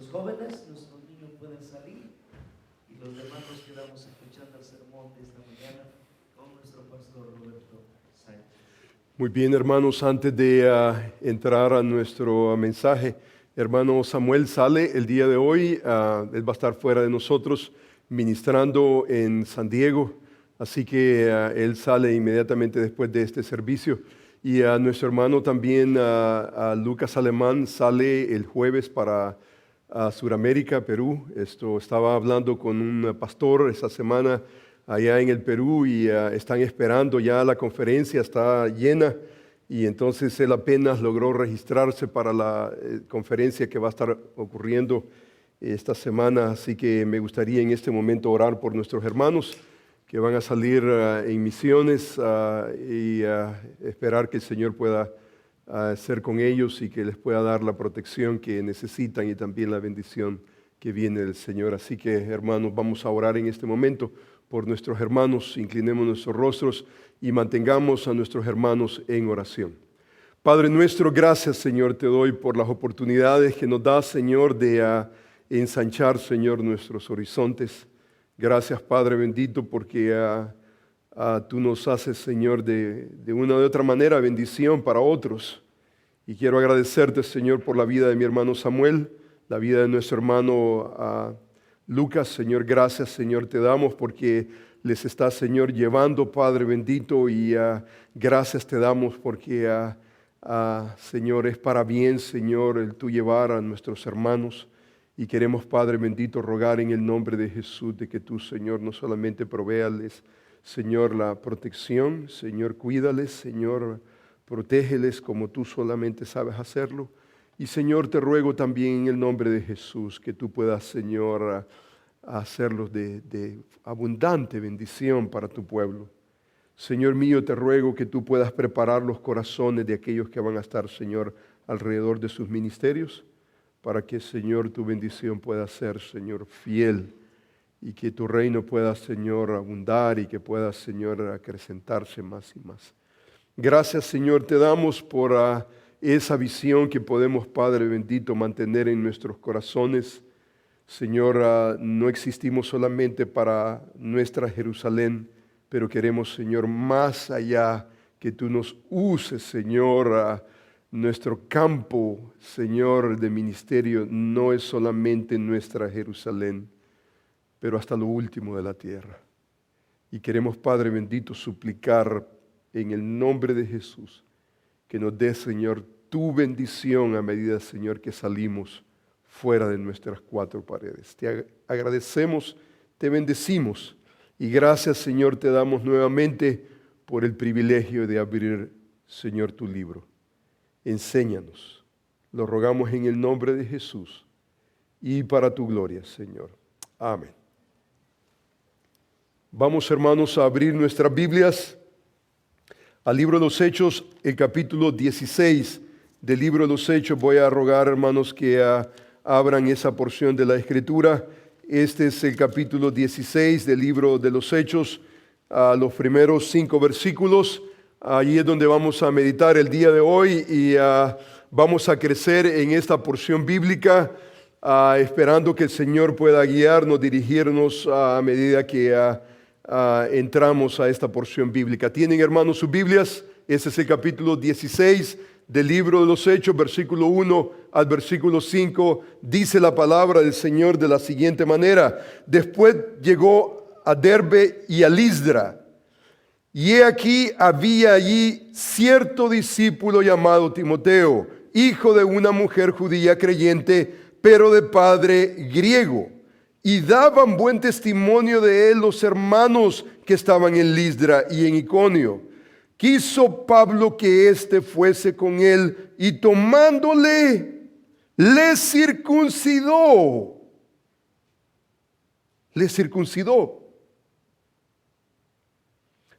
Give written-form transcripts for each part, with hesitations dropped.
los jóvenes, nuestros niños pueden salir y los demás nos quedamos escuchando el sermón de esta mañana con nuestro pastor Roberto Sánchez. Muy bien, hermanos, antes de entrar a nuestro mensaje, hermano Samuel sale el día de hoy, él va a estar fuera de nosotros ministrando en San Diego, así que él sale inmediatamente después de este servicio. Y nuestro hermano también, Lucas Alemán, sale el jueves para Sudamérica, Perú. Estaba hablando con un pastor esta semana allá en el Perú y están esperando ya la conferencia, está llena y entonces él apenas logró registrarse para la conferencia que va a estar ocurriendo esta semana, así que me gustaría en este momento orar por nuestros hermanos que van a salir en misiones y esperar que el Señor pueda ser con ellos y que les pueda dar la protección que necesitan y también la bendición que viene del Señor. Así que, hermanos, vamos a orar en este momento por nuestros hermanos, inclinemos nuestros rostros y mantengamos a nuestros hermanos en oración. Padre nuestro, gracias, Señor, te doy por las oportunidades que nos das, Señor, de ensanchar, Señor, nuestros horizontes. Gracias, Padre bendito, porque tú nos haces, Señor, de una u otra manera bendición para otros. Y quiero agradecerte, Señor, por la vida de mi hermano Samuel, la vida de nuestro hermano Lucas. Señor, gracias, Señor, te damos porque les está, Señor, llevando, Padre bendito, y gracias te damos porque, Señor, es para bien, Señor, el tú llevar a nuestros hermanos. Y queremos, Padre bendito, rogar en el nombre de Jesús de que tú, Señor, no solamente provéales, Señor, la protección, Señor, cuídales, Señor, protégeles como tú solamente sabes hacerlo. Y, Señor, te ruego también en el nombre de Jesús que tú puedas, Señor, hacerlos de abundante bendición para tu pueblo. Señor mío, te ruego que tú puedas preparar los corazones de aquellos que van a estar, Señor, alrededor de sus ministerios, para que, Señor, tu bendición pueda ser, Señor, fiel y que tu reino pueda, Señor, abundar y que pueda, Señor, acrecentarse más y más. Gracias, Señor, te damos por esa visión que podemos, Padre bendito, mantener en nuestros corazones. Señor, no existimos solamente para nuestra Jerusalén, pero queremos, Señor, más allá que tú nos uses, Señor, nuestro campo, Señor, de ministerio no es solamente nuestra Jerusalén, pero hasta lo último de la tierra. Y queremos, Padre bendito, suplicar en el nombre de Jesús que nos dé, Señor, tu bendición a medida, Señor, que salimos fuera de nuestras cuatro paredes. Te agradecemos, te bendecimos y gracias, Señor, te damos nuevamente por el privilegio de abrir, Señor, tu libro. Enséñanos, lo rogamos en el nombre de Jesús y para tu gloria, Señor. Amén. Vamos, hermanos, a abrir nuestras Biblias al libro de los Hechos, el capítulo 16 del libro de los Hechos. Voy a rogar, hermanos, que abran esa porción de la Escritura. Este es el capítulo 16 del libro de los Hechos, los primeros 5 versículos. Allí es donde vamos a meditar el día de hoy y vamos a crecer en esta porción bíblica, esperando que el Señor pueda guiarnos, dirigirnos a medida que entramos a esta porción bíblica. ¿Tienen, hermanos, sus Biblias? Este es el capítulo 16 del libro de los Hechos, versículo 1 al versículo 5. Dice la palabra del Señor de la siguiente manera: Después llegó a Derbe y a Listra, y he aquí había allí cierto discípulo llamado Timoteo, hijo de una mujer judía creyente, pero de padre griego. Y daban buen testimonio de él los hermanos que estaban en Listra y en Iconio. Quiso Pablo que éste fuese con él y tomándole, le circuncidó. Le circuncidó.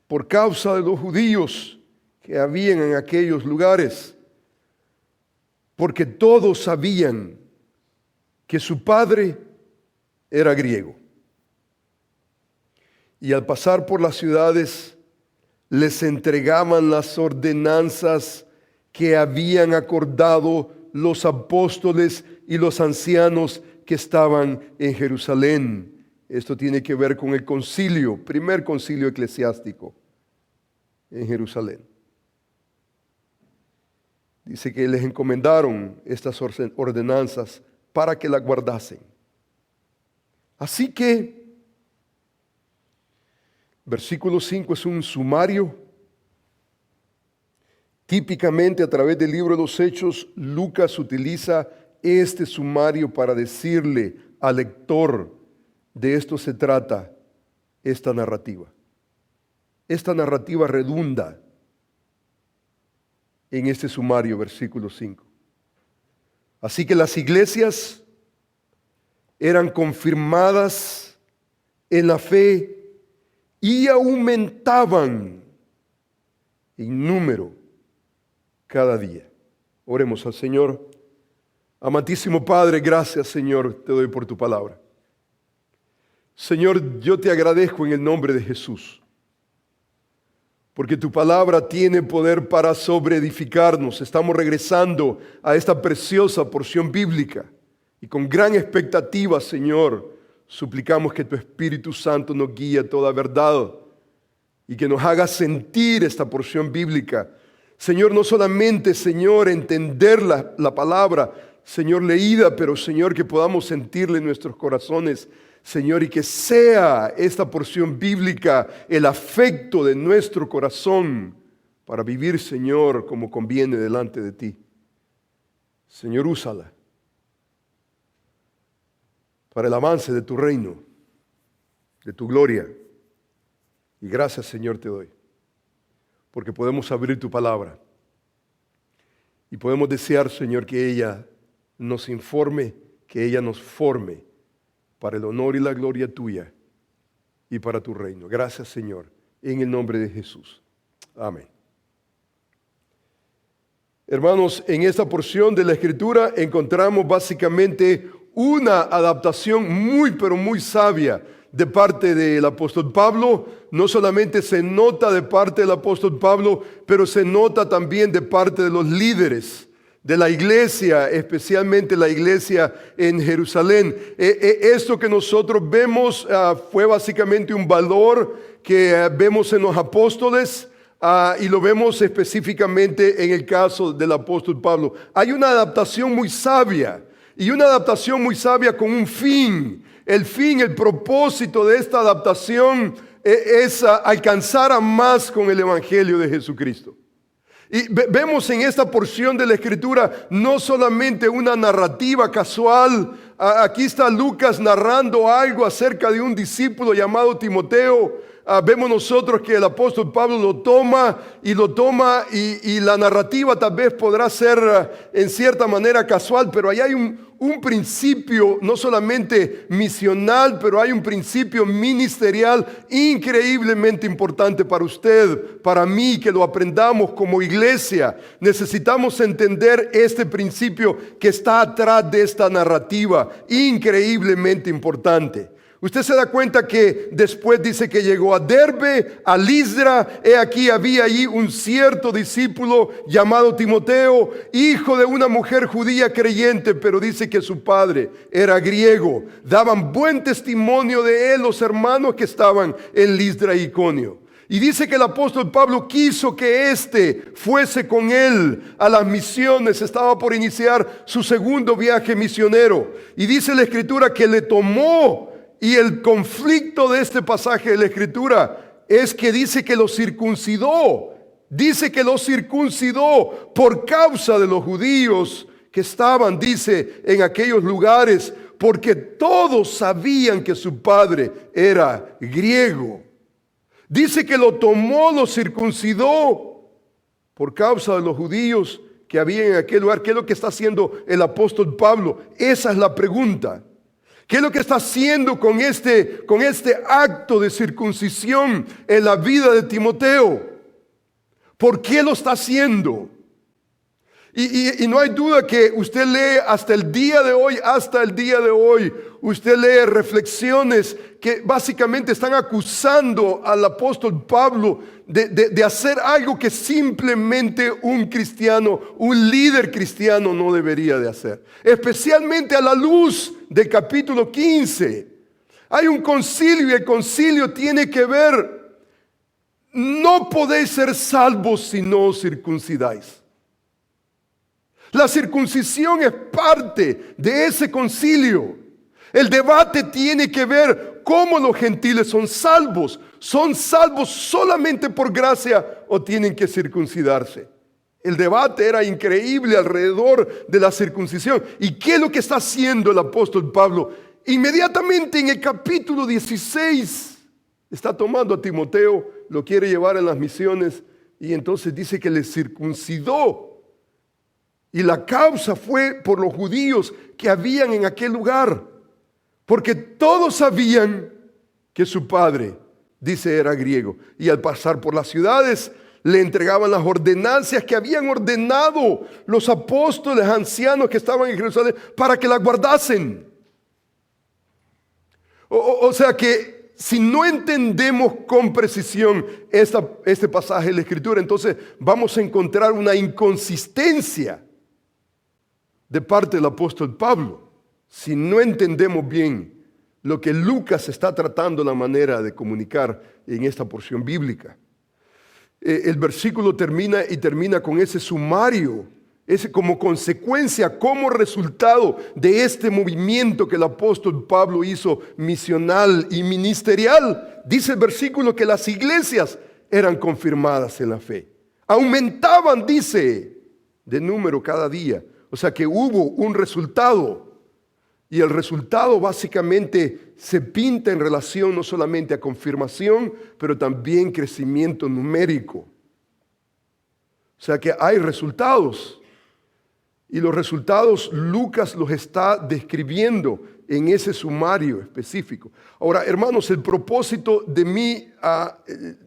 Por causa de los judíos que habían en aquellos lugares, porque todos sabían que su padre era griego. Y al pasar por las ciudades, les entregaban las ordenanzas que habían acordado los apóstoles y los ancianos que estaban en Jerusalén. Esto tiene que ver con el concilio, primer concilio eclesiástico en Jerusalén. Dice que les encomendaron estas ordenanzas para que las guardasen. Así que, versículo 5 es un sumario. Típicamente a través del libro de los Hechos, Lucas utiliza este sumario para decirle al lector: de esto se trata esta narrativa. Esta narrativa redunda en este sumario, versículo 5. Así que las iglesias eran confirmadas en la fe y aumentaban en número cada día. Oremos al Señor. Amantísimo Padre, gracias, Señor, te doy por tu palabra. Señor, yo te agradezco en el nombre de Jesús, porque tu palabra tiene poder para sobreedificarnos. Estamos regresando a esta preciosa porción bíblica y con gran expectativa, Señor, suplicamos que tu Espíritu Santo nos guíe a toda verdad y que nos haga sentir esta porción bíblica. Señor, no solamente, Señor, entender la palabra, Señor, leída, pero, Señor, que podamos sentirle en nuestros corazones, Señor, y que sea esta porción bíblica el afecto de nuestro corazón para vivir, Señor, como conviene delante de ti. Señor, úsala para el avance de tu reino, de tu gloria. Y gracias, Señor, te doy, porque podemos abrir tu palabra y podemos desear, Señor, que ella nos informe, que ella nos forme para el honor y la gloria tuya y para tu reino. Gracias, Señor, en el nombre de Jesús. Amén. Hermanos, en esta porción de la Escritura encontramos básicamente una adaptación muy, pero muy sabia de parte del apóstol Pablo. No solamente se nota de parte del apóstol Pablo, pero se nota también de parte de los líderes de la iglesia, especialmente la iglesia en Jerusalén. Esto que nosotros vemos fue básicamente un valor que vemos en los apóstoles y lo vemos específicamente en el caso del apóstol Pablo. Hay una adaptación muy sabia y una adaptación muy sabia con un fin. El propósito de esta adaptación es alcanzar a más con el evangelio de Jesucristo. Y vemos en esta porción de la Escritura no solamente una narrativa casual. Aquí está Lucas narrando algo acerca de un discípulo llamado Timoteo. Vemos nosotros que el apóstol Pablo lo toma y la narrativa tal vez podrá ser en cierta manera casual, pero ahí hay un principio no solamente misional, pero hay un principio ministerial increíblemente importante para usted, para mí, que lo aprendamos como iglesia. Necesitamos entender este principio que está atrás de esta narrativa, increíblemente importante. Usted se da cuenta que después dice que llegó a Derbe, a Listra. Aquí había allí un cierto discípulo llamado Timoteo, hijo de una mujer judía creyente, pero dice que su padre era griego. Daban buen testimonio de él los hermanos que estaban en Listra y Iconio. Y dice que el apóstol Pablo quiso que éste fuese con él a las misiones. Estaba por iniciar su segundo viaje misionero. Y dice la Escritura que le tomó. Y el conflicto de este pasaje de la Escritura es que dice que lo circuncidó. Dice que lo circuncidó por causa de los judíos que estaban, dice, en aquellos lugares, porque todos sabían que su padre era griego. Dice que lo tomó, lo circuncidó por causa de los judíos que había en aquel lugar. ¿Qué es lo que está haciendo el apóstol Pablo? Esa es la pregunta. ¿Qué es lo que está haciendo con este acto de circuncisión en la vida de Timoteo? ¿Por qué lo está haciendo? Y no hay duda que usted lee hasta el día de hoy, usted lee reflexiones que básicamente están acusando al apóstol Pablo de hacer algo que simplemente un cristiano, un líder cristiano no debería de hacer. Especialmente a la luz del capítulo 15. Hay un concilio y el concilio tiene que ver, no podéis ser salvos si no os circuncidáis. La circuncisión es parte de ese concilio. El debate tiene que ver cómo los gentiles son salvos. ¿Son salvos solamente por gracia o tienen que circuncidarse? El debate era increíble alrededor de la circuncisión. ¿Y qué es lo que está haciendo el apóstol Pablo? Inmediatamente en el capítulo 16 está tomando a Timoteo, lo quiere llevar en las misiones y entonces dice que le circuncidó. Y la causa fue por los judíos que habían en aquel lugar. Porque todos sabían que su padre, dice, era griego. Y al pasar por las ciudades, le entregaban las ordenanzas que habían ordenado los apóstoles ancianos que estaban en Jerusalén para que las guardasen. O sea que si no entendemos con precisión este pasaje de la Escritura, entonces vamos a encontrar una inconsistencia de parte del apóstol Pablo, si no entendemos bien lo que Lucas está tratando la manera de comunicar en esta porción bíblica. El versículo termina con ese sumario, ese como consecuencia, como resultado de este movimiento que el apóstol Pablo hizo misional y ministerial. Dice el versículo que las iglesias eran confirmadas en la fe. Aumentaban, dice, de número cada día. O sea que hubo un resultado y el resultado básicamente se pinta en relación no solamente a confirmación, pero también crecimiento numérico. O sea que hay resultados y los resultados Lucas los está describiendo en ese sumario específico. Ahora, hermanos, el propósito de mi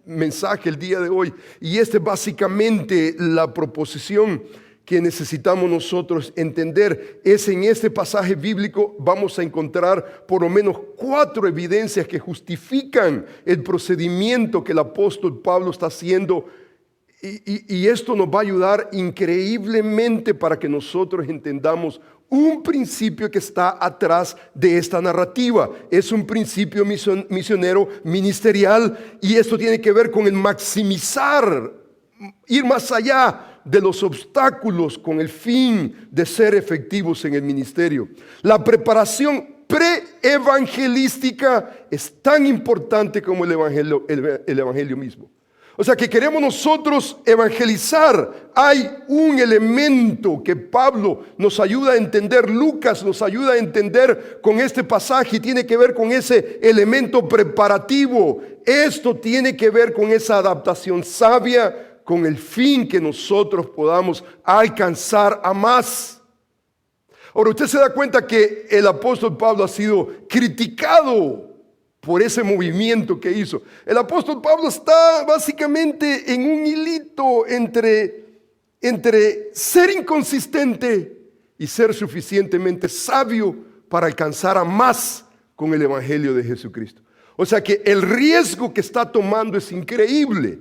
mensaje el día de hoy, y básicamente la proposición que necesitamos nosotros entender, es en este pasaje bíblico vamos a encontrar por lo menos 4 evidencias que justifican el procedimiento que el apóstol Pablo está haciendo, y esto nos va a ayudar increíblemente para que nosotros entendamos un principio que está atrás de esta narrativa. Es un principio misionero ministerial, y esto tiene que ver con el maximizar, ir más allá de los obstáculos con el fin de ser efectivos en el ministerio. La preparación pre-evangelística es tan importante como el evangelio mismo. O sea que queremos nosotros evangelizar. Hay un elemento que Pablo nos ayuda a entender, Lucas nos ayuda a entender con este pasaje, y tiene que ver con ese elemento preparativo. Esto tiene que ver con esa adaptación sabia, con el fin que nosotros podamos alcanzar a más. Ahora, usted se da cuenta que el apóstol Pablo ha sido criticado por ese movimiento que hizo. El apóstol Pablo está básicamente en un hilito entre ser inconsistente y ser suficientemente sabio para alcanzar a más con el evangelio de Jesucristo. O sea que el riesgo que está tomando es increíble,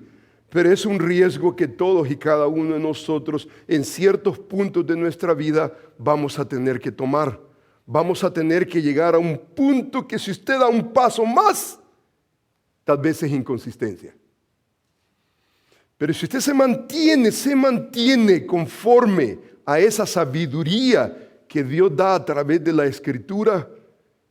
pero es un riesgo que todos y cada uno de nosotros en ciertos puntos de nuestra vida vamos a tener que tomar. Vamos a tener que llegar a un punto que si usted da un paso más, tal vez es inconsistencia. Pero si usted se mantiene conforme a esa sabiduría que Dios da a través de la Escritura,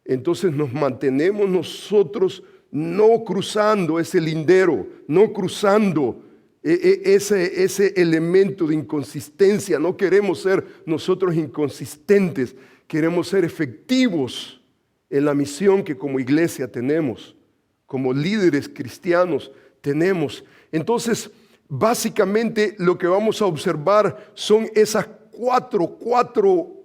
entonces nos mantenemos nosotros no cruzando ese lindero, no cruzando ese elemento de inconsistencia. No queremos ser nosotros inconsistentes, queremos ser efectivos en la misión que como iglesia tenemos, como líderes cristianos tenemos. Entonces, básicamente lo que vamos a observar son esas cuatro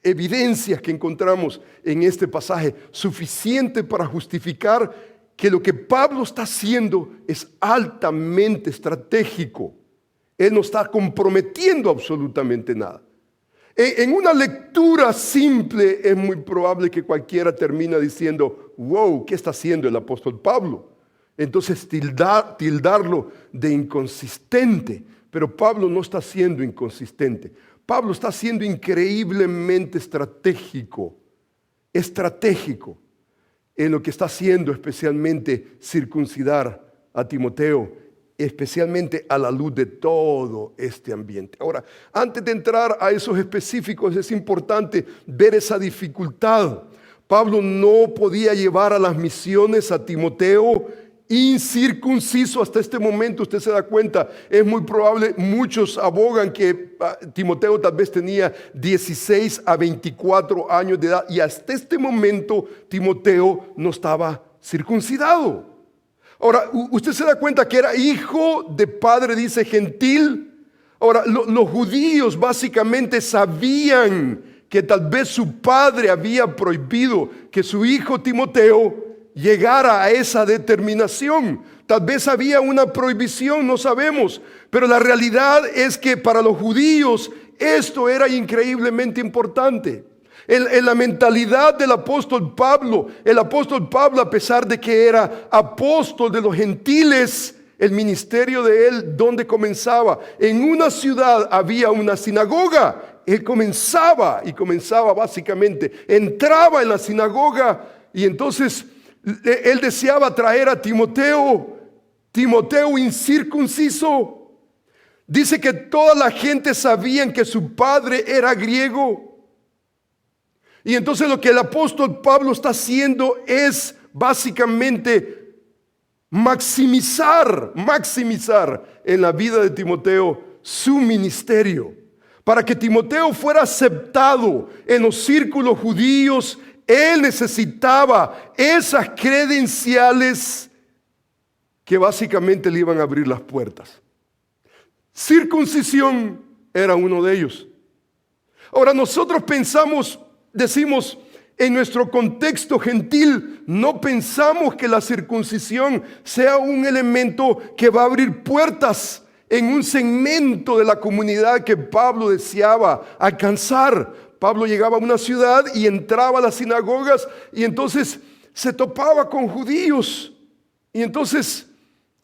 evidencias que encontramos en este pasaje, suficiente para justificar que lo que Pablo está haciendo es altamente estratégico. Él no está comprometiendo absolutamente nada. En una lectura simple es muy probable que cualquiera termine diciendo, wow, ¿qué está haciendo el apóstol Pablo? Entonces tildarlo de inconsistente. Pero Pablo no está siendo inconsistente. Pablo está siendo increíblemente estratégico en lo que está haciendo, especialmente circuncidar a Timoteo, especialmente a la luz de todo este ambiente. Ahora, antes de entrar a esos específicos, es importante ver esa dificultad. Pablo no podía llevar a las misiones a Timoteo incircunciso hasta este momento. Usted se da cuenta, es muy probable, muchos abogan que Timoteo tal vez tenía 16 a 24 años de edad y hasta este momento Timoteo no estaba circuncidado. Ahora, usted se da cuenta que era hijo de padre, dice, gentil. Ahora, los judíos básicamente sabían que tal vez su padre había prohibido que su hijo Timoteo llegara a esa determinación. Tal vez había una prohibición, no sabemos. Pero la realidad es que para los judíos esto era increíblemente importante. En la mentalidad del apóstol Pablo, el apóstol Pablo, a pesar de que era apóstol de los gentiles, el ministerio de él, ¿dónde comenzaba? En una ciudad había una sinagoga. Él comenzaba básicamente, entraba en la sinagoga y entonces él deseaba traer a Timoteo incircunciso. Dice que toda la gente sabía que su padre era griego. Y entonces lo que el apóstol Pablo está haciendo es básicamente maximizar en la vida de Timoteo su ministerio. Para que Timoteo fuera aceptado en los círculos judíos, él necesitaba esas credenciales que básicamente le iban a abrir las puertas. Circuncisión era uno de ellos. Ahora nosotros decimos, en nuestro contexto gentil, no pensamos que la circuncisión sea un elemento que va a abrir puertas en un segmento de la comunidad que Pablo deseaba alcanzar. Pablo llegaba a una ciudad y entraba a las sinagogas y entonces se topaba con judíos. Y entonces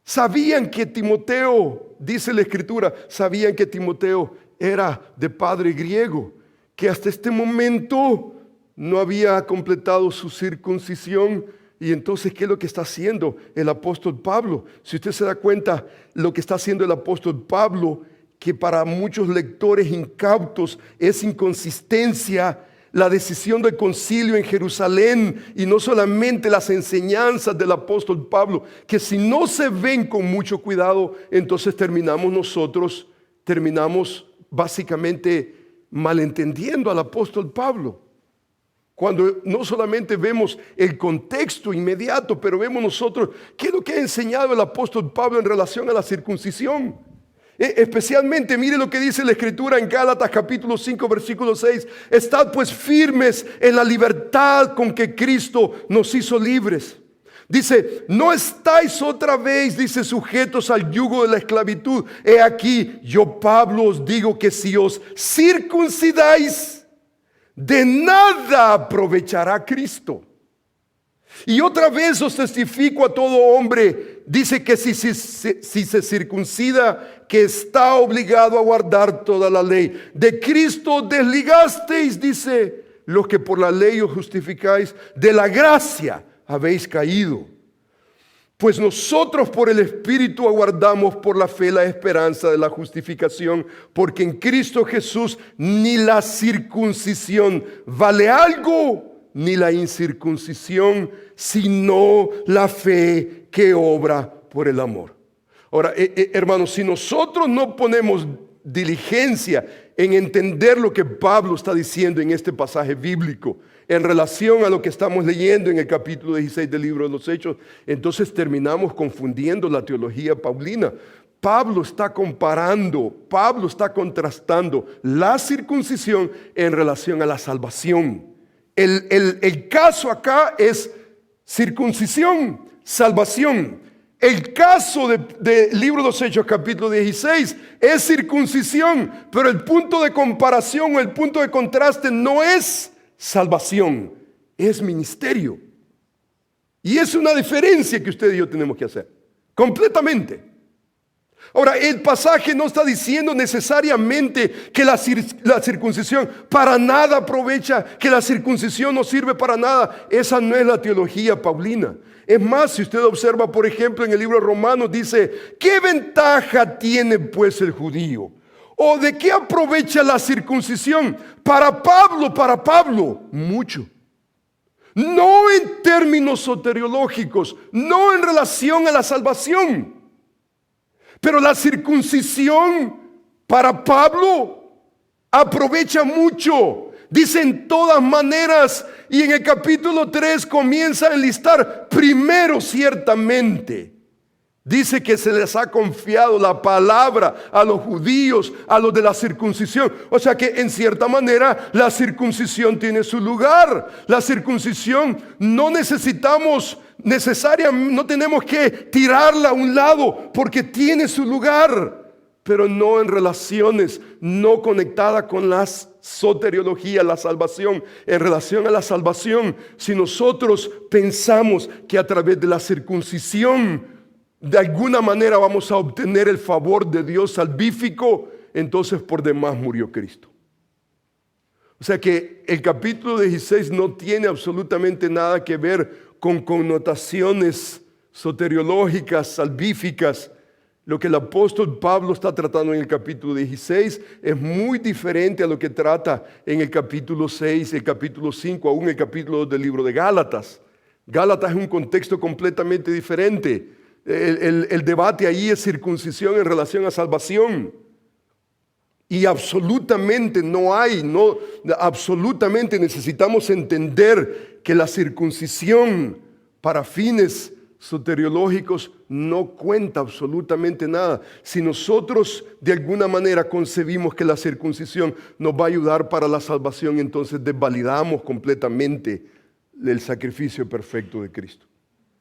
sabían que Timoteo, dice la Escritura, sabían que Timoteo era de padre griego, que hasta este momento no había completado su circuncisión. Y entonces, ¿qué es lo que está haciendo el apóstol Pablo? Si usted se da cuenta, lo que está haciendo el apóstol Pablo, que para muchos lectores incautos es inconsistencia, la decisión del concilio en Jerusalén y no solamente las enseñanzas del apóstol Pablo, que si no se ven con mucho cuidado, entonces terminamos básicamente malentendiendo al apóstol Pablo. Cuando no solamente vemos el contexto inmediato, pero vemos nosotros qué es lo que ha enseñado el apóstol Pablo en relación a la circuncisión. Especialmente, mire lo que dice la Escritura en Gálatas capítulo 5, versículo 6. Estad pues firmes en la libertad con que Cristo nos hizo libres. Dice, no estáis otra vez, dice, sujetos al yugo de la esclavitud. He aquí, yo Pablo os digo que si os circuncidáis, de nada aprovechará Cristo. Y otra vez os testifico a todo hombre, dice que si se circuncida, que está obligado a guardar toda la ley. De Cristo desligasteis, dice, los que por la ley os justificáis, de la gracia habéis caído. Pues nosotros por el Espíritu aguardamos por la fe la esperanza de la justificación, porque en Cristo Jesús ni la circuncisión vale algo, ni la incircuncisión, sino la fe que obra por el amor. Ahora, hermanos, si nosotros no ponemos diligencia en entender lo que Pablo está diciendo en este pasaje bíblico, en relación a lo que estamos leyendo en el capítulo 16 del libro de los Hechos, entonces terminamos confundiendo la teología paulina. Pablo está comparando, Pablo está contrastando la circuncisión en relación a la salvación. El caso acá es circuncisión, salvación. El caso del libro de los Hechos, capítulo 16, es circuncisión, pero el punto de comparación o el punto de contraste no es salvación, es ministerio. Y es una diferencia que usted y yo tenemos que hacer, completamente. Ahora, el pasaje no está diciendo necesariamente que la circuncisión para nada aprovecha, que la circuncisión no sirve para nada. Esa no es la teología paulina. Es más, si usted observa, por ejemplo, en el libro de Romanos, dice, ¿qué ventaja tiene pues el judío? ¿O de qué aprovecha la circuncisión? Para Pablo, mucho. No en términos soteriológicos, no en relación a la salvación. Pero la circuncisión para Pablo aprovecha mucho. Dice en todas maneras, y en el capítulo 3 comienza a enlistar primero ciertamente. Dice que se les ha confiado la palabra a los judíos, a los de la circuncisión. O sea que en cierta manera la circuncisión tiene su lugar. La circuncisión no necesitamos necesariamente, no tenemos que tirarla a un lado porque tiene su lugar. Pero no en relaciones, no conectada con la soteriología, la salvación. En relación a la salvación, si nosotros pensamos que a través de la circuncisión de alguna manera vamos a obtener el favor de Dios salvífico, entonces por demás murió Cristo. O sea que el capítulo 16 no tiene absolutamente nada que ver con connotaciones soteriológicas, salvíficas. Lo que el apóstol Pablo está tratando en el capítulo 16 es muy diferente a lo que trata en el capítulo 6, el capítulo 5, aún el capítulo 2 del libro de Gálatas. Gálatas es un contexto completamente diferente. El debate ahí es circuncisión en relación a salvación. Y absolutamente absolutamente necesitamos entender que la circuncisión para fines soteriológicos no cuenta absolutamente nada. Si nosotros de alguna manera concebimos que la circuncisión nos va a ayudar para la salvación, entonces desvalidamos completamente el sacrificio perfecto de Cristo.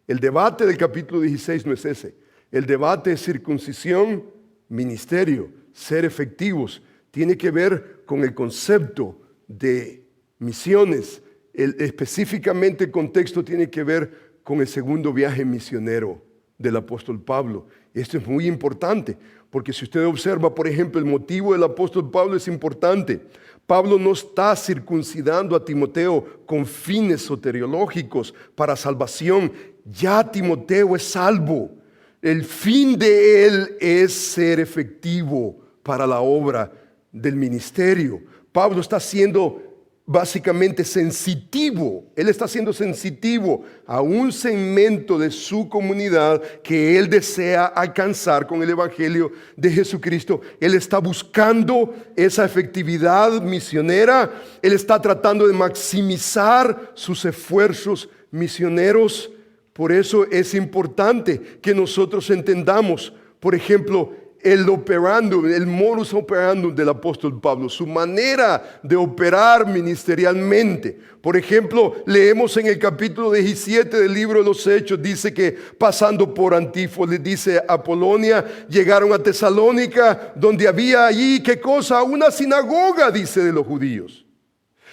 El debate del capítulo 16 no es ese. El debate es circuncisión, ministerio, ser efectivos. Tiene que ver con el concepto de misiones. Específicamente el contexto tiene que ver con el segundo viaje misionero del apóstol Pablo. Esto es muy importante, porque si usted observa, por ejemplo, el motivo del apóstol Pablo es importante. Pablo no está circuncidando a Timoteo con fines soteriológicos para salvación. Ya Timoteo es salvo. El fin de él es ser efectivo para la obra del ministerio. Pablo está siendo básicamente sensitivo. Él está siendo sensitivo a un segmento de su comunidad que él desea alcanzar con el evangelio de Jesucristo. Él está buscando esa efectividad misionera. Él está tratando de maximizar sus esfuerzos misioneros. Por eso es importante que nosotros entendamos, por ejemplo, el operandum, el modus operandum del apóstol Pablo, su manera de operar ministerialmente. Por ejemplo, leemos en el capítulo 17 del libro de los Hechos, dice que pasando por Antípolis, dice Apolonia, llegaron a Tesalónica, donde había allí, ¿qué cosa? Una sinagoga, dice, de los judíos.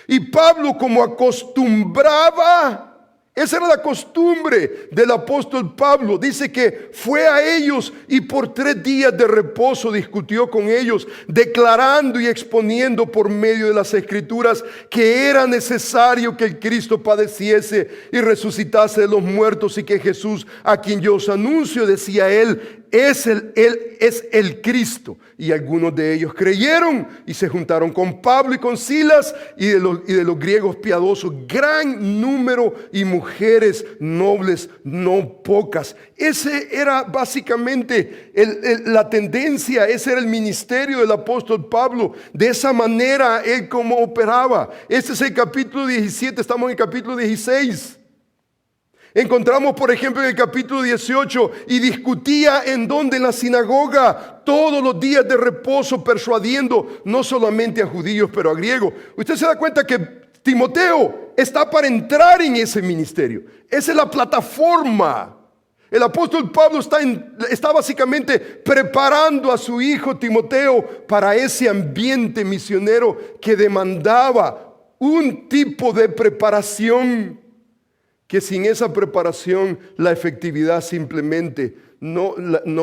Y Pablo, como acostumbraba, esa era la costumbre del apóstol Pablo. Dice que fue a ellos y por 3 días de reposo discutió con ellos, declarando y exponiendo por medio de las escrituras que era necesario que el Cristo padeciese y resucitase de los muertos, y que Jesús, a quien yo os anuncio, decía él, es el Cristo. Y algunos de ellos creyeron y se juntaron con Pablo y con Silas, y de los griegos piadosos gran número, y mujeres nobles no pocas. Ese era básicamente la tendencia, ese era el ministerio del apóstol Pablo. De esa manera él como operaba. Este es el capítulo 17, estamos en el capítulo 16. Encontramos, por ejemplo, en el capítulo 18, y discutía en donde, en la sinagoga, todos los días de reposo, persuadiendo no solamente a judíos, pero a griegos. Usted se da cuenta que Timoteo está para entrar en ese ministerio. Esa es la plataforma. El apóstol Pablo está básicamente preparando a su hijo Timoteo para ese ambiente misionero que demandaba un tipo de preparación, que sin esa preparación la efectividad simplemente no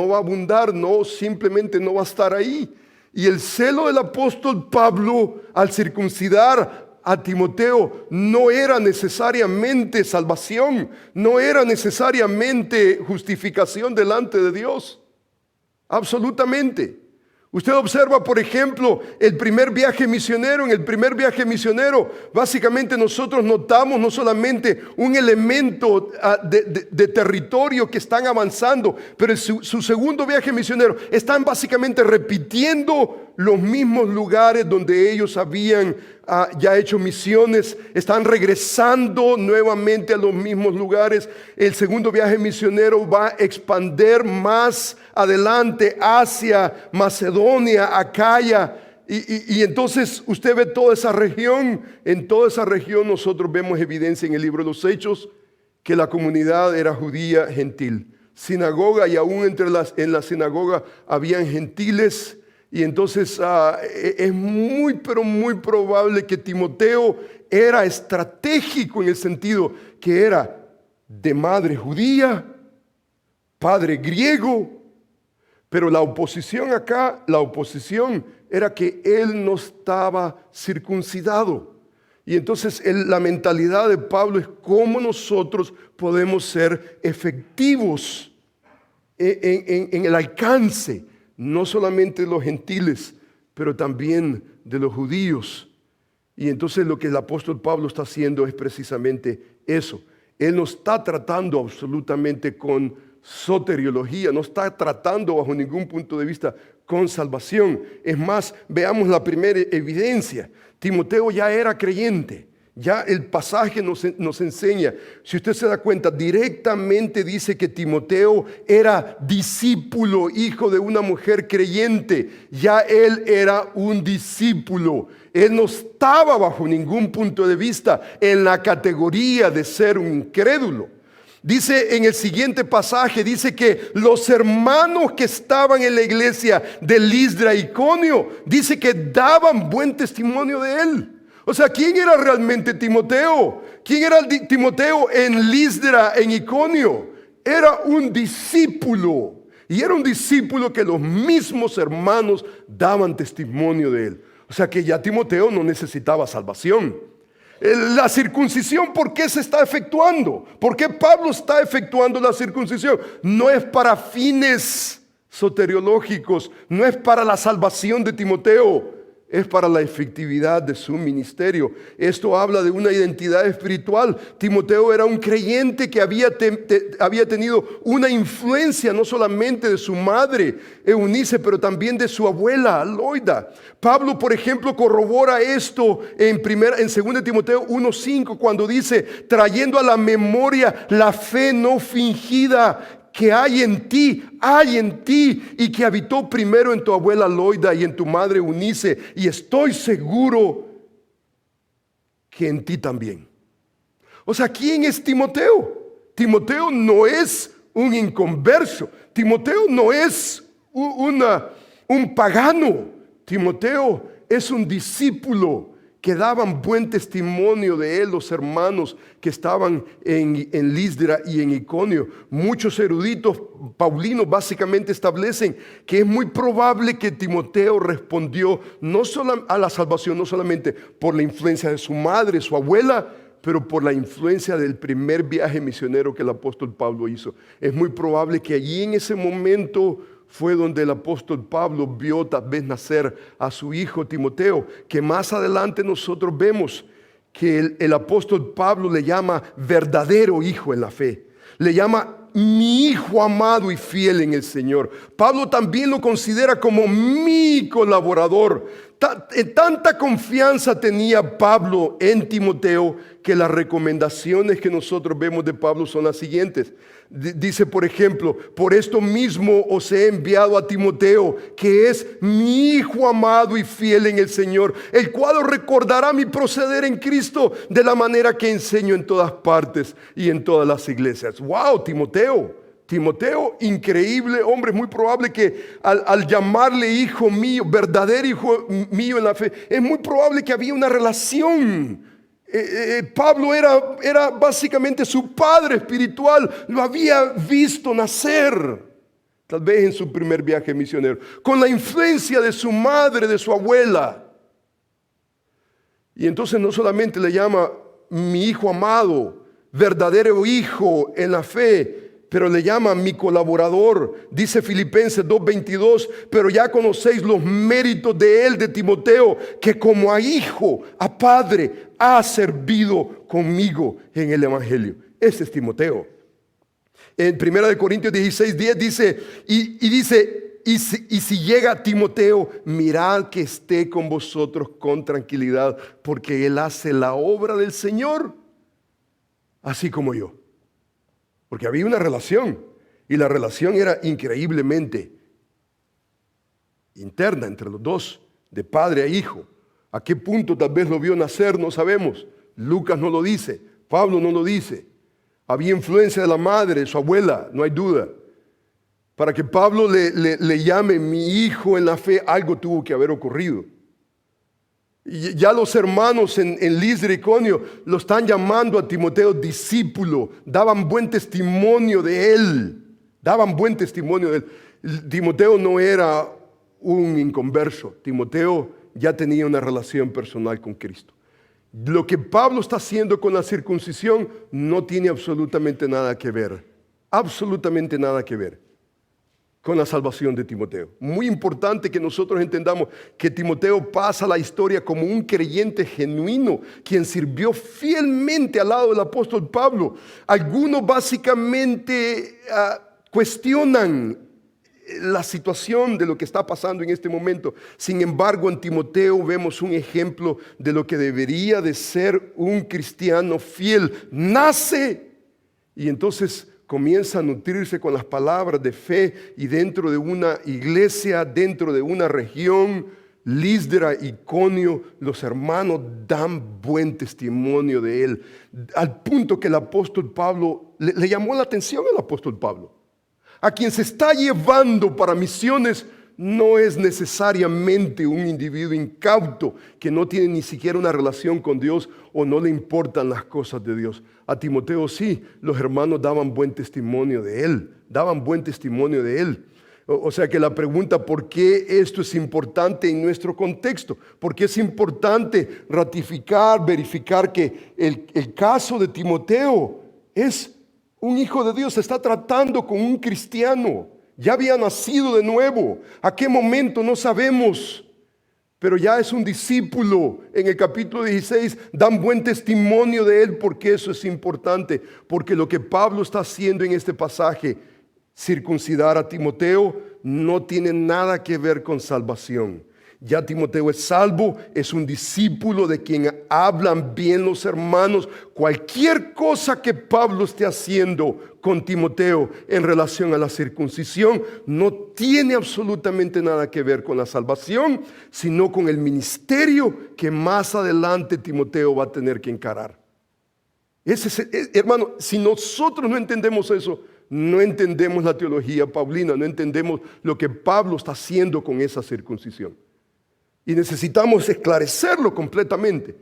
va a abundar, simplemente no va a estar ahí. Y el celo del apóstol Pablo al circuncidar a Timoteo no era necesariamente salvación, no era necesariamente justificación delante de Dios. Absolutamente. Usted observa, por ejemplo, el primer viaje misionero. En el primer viaje misionero, básicamente nosotros notamos no solamente un elemento de territorio que están avanzando, pero en su segundo viaje misionero están básicamente repitiendo los mismos lugares donde ellos habían ya hecho misiones, están regresando nuevamente a los mismos lugares. El segundo viaje misionero va a expandir más adelante hacia Macedonia, Acaya, y entonces usted ve toda esa región. En toda esa región nosotros vemos evidencia en el libro de los Hechos que la comunidad era judía gentil, sinagoga, y aún en la sinagoga habían gentiles. Y entonces es muy, pero muy probable que Timoteo era estratégico en el sentido que era de madre judía, padre griego, pero la oposición era que él no estaba circuncidado. Y entonces la mentalidad de Pablo es cómo nosotros podemos ser efectivos en el alcance, no solamente de los gentiles, pero también de los judíos. Y entonces lo que el apóstol Pablo está haciendo es precisamente eso. Él no está tratando absolutamente con soteriología, no está tratando bajo ningún punto de vista con salvación. Es más, veamos la primera evidencia. Timoteo ya era creyente. Ya el pasaje nos enseña, si usted se da cuenta, directamente dice que Timoteo era discípulo, hijo de una mujer creyente. Ya él era un discípulo. Él no estaba bajo ningún punto de vista en la categoría de ser un incrédulo. Dice en el siguiente pasaje, dice que los hermanos que estaban en la iglesia de Listra y Iconio, dice que daban buen testimonio de él. O sea, ¿quién era realmente Timoteo? ¿Quién era Timoteo en Listra, en Iconio? Era un discípulo. Y era un discípulo que los mismos hermanos daban testimonio de él. O sea que ya Timoteo no necesitaba salvación. La circuncisión, ¿por qué se está efectuando? ¿Por qué Pablo está efectuando la circuncisión? No es para fines soteriológicos, no es para la salvación de Timoteo. Es para la efectividad de su ministerio. Esto habla de una identidad espiritual. Timoteo era un creyente que había tenido una influencia no solamente de su madre Eunice, pero también de su abuela Loida. Pablo, por ejemplo, corrobora esto en 2 Timoteo 1:5 cuando dice, trayendo a la memoria la fe no fingida que hay en ti, y que habitó primero en tu abuela Loida y en tu madre Eunice, y estoy seguro que en ti también. O sea, ¿quién es Timoteo? Timoteo no es un inconverso, Timoteo no es un pagano, Timoteo es un discípulo que daban buen testimonio de él los hermanos que estaban en Listra y en Iconio. Muchos eruditos paulinos básicamente establecen que es muy probable que Timoteo respondió no solo a la salvación, no solamente por la influencia de su madre, su abuela, pero por la influencia del primer viaje misionero que el apóstol Pablo hizo. Es muy probable que allí en ese momento fue donde el apóstol Pablo vio tal vez nacer a su hijo Timoteo, que más adelante nosotros vemos que el apóstol Pablo le llama verdadero hijo en la fe. Le llama mi hijo amado y fiel en el Señor. Pablo también lo considera como mi colaborador. Tanta confianza tenía Pablo en Timoteo que las recomendaciones que nosotros vemos de Pablo son las siguientes. Dice, por ejemplo, por esto mismo os he enviado a Timoteo, que es mi hijo amado y fiel en el Señor, el cual recordará mi proceder en Cristo de la manera que enseño en todas partes y en todas las iglesias. ¡Wow! Timoteo Timoteo, increíble hombre, es muy probable que al llamarle hijo mío, verdadero hijo mío en la fe, es muy probable que había una relación. Pablo era básicamente su padre espiritual, lo había visto nacer, tal vez en su primer viaje misionero, con la influencia de su madre, de su abuela. Y entonces no solamente le llama mi hijo amado, verdadero hijo en la fe, pero le llama mi colaborador. Dice Filipenses 2:22, pero ya conocéis los méritos de él, de Timoteo, que como a hijo, a padre, ha servido conmigo en el evangelio. Ese es Timoteo. En 1 Corintios 16:10 dice, y si llega Timoteo, mirad que esté con vosotros con tranquilidad, porque él hace la obra del Señor, así como yo. Porque había una relación, y la relación era increíblemente interna entre los dos, de padre a hijo. ¿A qué punto tal vez lo vio nacer? No sabemos. Lucas no lo dice, Pablo no lo dice. Había influencia de la madre, de su abuela, no hay duda. Para que Pablo le llame mi hijo en la fe, algo tuvo que haber ocurrido. Y ya los hermanos en Listra y Iconio lo están llamando a Timoteo discípulo, daban buen testimonio de él, Timoteo no era un inconverso, Timoteo ya tenía una relación personal con Cristo. Lo que Pablo está haciendo con la circuncisión no tiene absolutamente nada que ver con la salvación de Timoteo. Muy importante que nosotros entendamos que Timoteo pasa la historia como un creyente genuino, quien sirvió fielmente al lado del apóstol Pablo. Algunos básicamente cuestionan la situación de lo que está pasando en este momento. Sin embargo, en Timoteo vemos un ejemplo de lo que debería de ser un cristiano fiel. Nace y entonces comienza a nutrirse con las palabras de fe, y dentro de una iglesia, dentro de una región, Listra, Iconio, los hermanos dan buen testimonio de él, al punto que el apóstol Pablo, le llamó la atención al apóstol Pablo. A quien se está llevando para misiones no es necesariamente un individuo incauto que no tiene ni siquiera una relación con Dios o no le importan las cosas de Dios. A Timoteo sí, los hermanos daban buen testimonio de él, O sea que la pregunta, ¿por qué esto es importante en nuestro contexto? ¿Por qué es importante ratificar, verificar que el caso de Timoteo es un hijo de Dios? Se está tratando con un cristiano. Ya había nacido de nuevo. ¿A qué momento? No sabemos. Pero ya es un discípulo. En el capítulo 16 dan buen testimonio de él. Porque eso es importante. Porque lo que Pablo está haciendo en este pasaje, circuncidar a Timoteo, no tiene nada que ver con salvación. Ya Timoteo es salvo, es un discípulo de quien hablan bien los hermanos. Cualquier cosa que Pablo esté haciendo con Timoteo en relación a la circuncisión no tiene absolutamente nada que ver con la salvación, sino con el ministerio que más adelante Timoteo va a tener que encarar. Hermano, si nosotros no entendemos eso, no entendemos la teología paulina, no entendemos lo que Pablo está haciendo con esa circuncisión. Y necesitamos esclarecerlo completamente.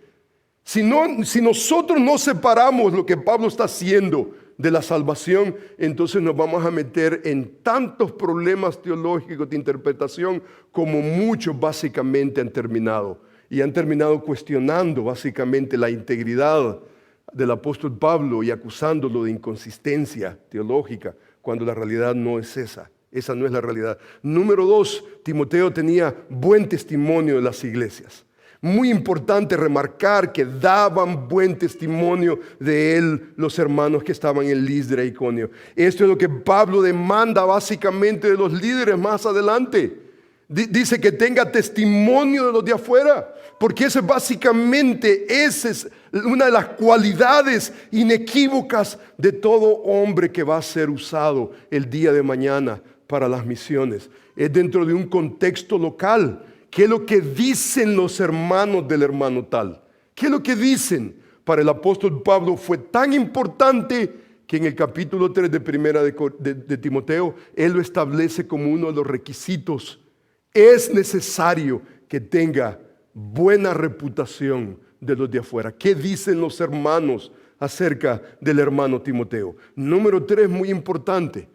Si nosotros no separamos lo que Pablo está haciendo de la salvación, entonces nos vamos a meter en tantos problemas teológicos de interpretación como muchos básicamente han terminado. Y han terminado cuestionando básicamente la integridad del apóstol Pablo y acusándolo de inconsistencia teológica, cuando la realidad no es esa. Esa no es la realidad. Número 2, Timoteo tenía buen testimonio de las iglesias. Muy importante remarcar que daban buen testimonio de él los hermanos que estaban en Listra e Iconio. Esto es lo que Pablo demanda básicamente de los líderes más adelante. Dice que tenga testimonio de los de afuera, porque esa es una de las cualidades inequívocas de todo hombre que va a ser usado el día de mañana para las misiones. Es dentro de un contexto local. ¿Qué es lo que dicen los hermanos del hermano tal? ¿Qué es lo que dicen? Para el apóstol Pablo fue tan importante que en el capítulo 3 de Primera de Timoteo, él lo establece como uno de los requisitos. Es necesario que tenga buena reputación de los de afuera. ¿Qué dicen los hermanos acerca del hermano Timoteo? Número 3, muy importante,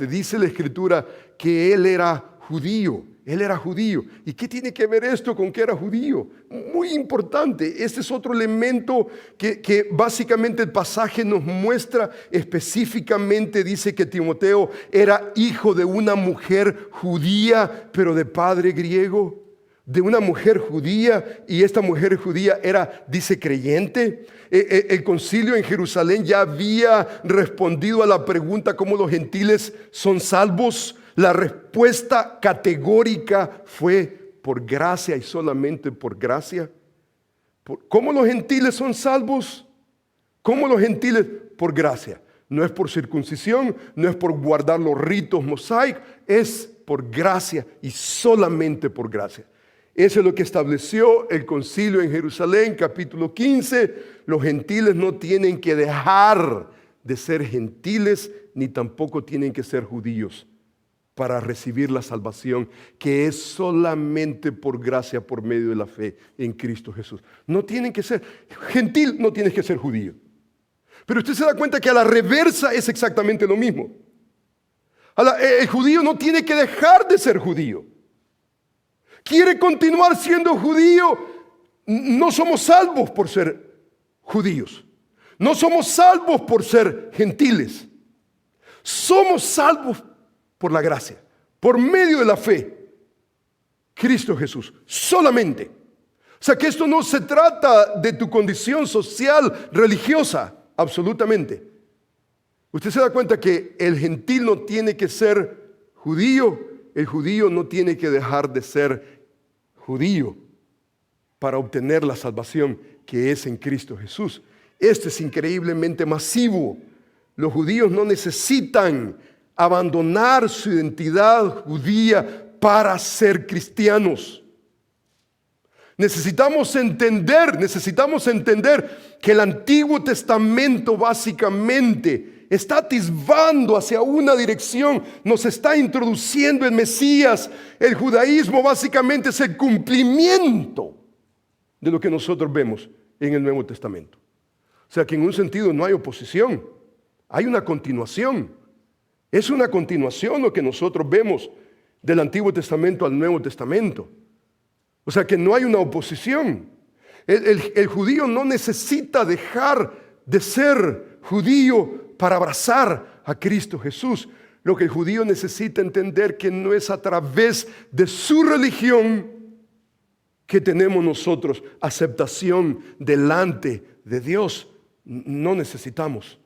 dice la Escritura que él era judío. Él era judío. ¿Y qué tiene que ver esto con que era judío? Muy importante. Este es otro elemento que básicamente el pasaje nos muestra específicamente. Dice que Timoteo era hijo de una mujer judía, pero de padre griego. De una mujer judía, y esta mujer judía era, dice, creyente. El concilio en Jerusalén ya había respondido a la pregunta ¿cómo los gentiles son salvos? La respuesta categórica fue por gracia y solamente por gracia. ¿Cómo los gentiles son salvos? ¿Cómo los gentiles? Por gracia. No es por circuncisión, no es por guardar los ritos mosaicos, es por gracia y solamente por gracia. Eso es lo que estableció el concilio en Jerusalén, capítulo 15. Los gentiles no tienen que dejar de ser gentiles, ni tampoco tienen que ser judíos para recibir la salvación, que es solamente por gracia, por medio de la fe en Cristo Jesús. No tienen que ser gentil, no tienes que ser judío. Pero usted se da cuenta que a la reversa es exactamente lo mismo. El judío no tiene que dejar de ser judío. Quiere continuar siendo judío. No somos salvos por ser judíos. No somos salvos por ser gentiles. Somos salvos por la gracia, por medio de la fe. Cristo Jesús, solamente. O sea que esto no se trata de tu condición social, religiosa, absolutamente. Usted se da cuenta que el gentil no tiene que ser judío, el judío no tiene que dejar de ser judío para obtener la salvación que es en Cristo Jesús. Esto es increíblemente masivo. Los judíos no necesitan abandonar su identidad judía para ser cristianos. Necesitamos entender que el Antiguo Testamento básicamente está atisbando hacia una dirección, nos está introduciendo en Mesías. El judaísmo básicamente es el cumplimiento de lo que nosotros vemos en el Nuevo Testamento. O sea que en un sentido no hay oposición, hay una continuación. Es una continuación lo que nosotros vemos del Antiguo Testamento al Nuevo Testamento. O sea que no hay una oposición. El judío no necesita dejar de ser judío para abrazar a Cristo Jesús. Lo que el judío necesita entender que no es a través de su religión que tenemos nosotros aceptación delante de Dios. No necesitamos.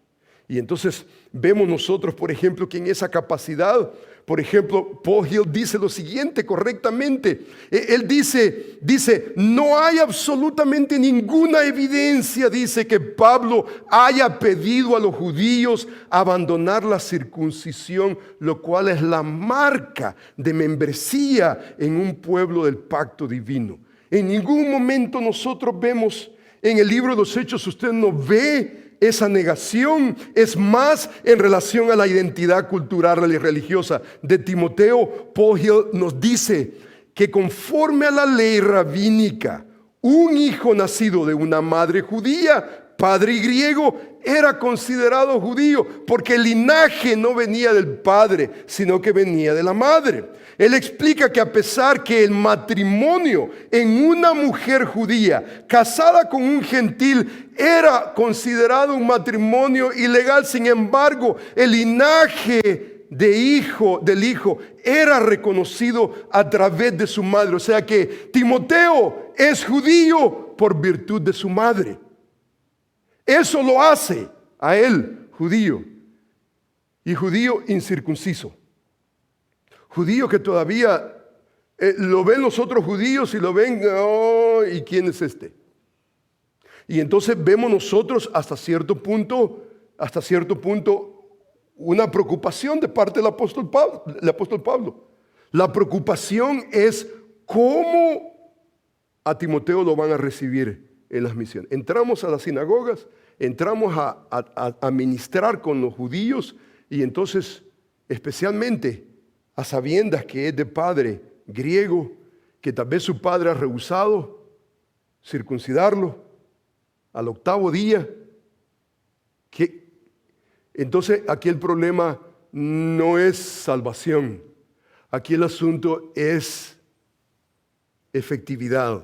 Y entonces vemos nosotros, por ejemplo, que en esa capacidad, por ejemplo, Paul Hill dice lo siguiente correctamente. Él dice, no hay absolutamente ninguna evidencia, dice, que Pablo haya pedido a los judíos abandonar la circuncisión, lo cual es la marca de membresía en un pueblo del pacto divino. En ningún momento nosotros vemos en el libro de los Hechos, usted no ve esa negación. Es más, en relación a la identidad cultural y religiosa de Timoteo, Paul Hill nos dice que conforme a la ley rabínica, un hijo nacido de una madre judía, padre griego, era considerado judío, porque el linaje no venía del padre, sino que venía de la madre. Él explica que a pesar que el matrimonio en una mujer judía casada con un gentil era considerado un matrimonio ilegal, sin embargo, el linaje del hijo era reconocido a través de su madre. O sea que Timoteo es judío por virtud de su madre. Eso lo hace a él judío, y judío incircunciso. Judío que todavía lo ven los otros judíos y lo ven, oh, ¿y quién es este? Y entonces vemos nosotros hasta cierto punto una preocupación de parte del apóstol Pablo. La preocupación es cómo a Timoteo lo van a recibir en las misiones. Entramos a las sinagogas entramos a ministrar con los judíos y entonces especialmente a sabiendas que es de padre griego, que tal vez su padre ha rehusado circuncidarlo al 8º día. Entonces aquí el problema no es salvación, aquí el asunto es efectividad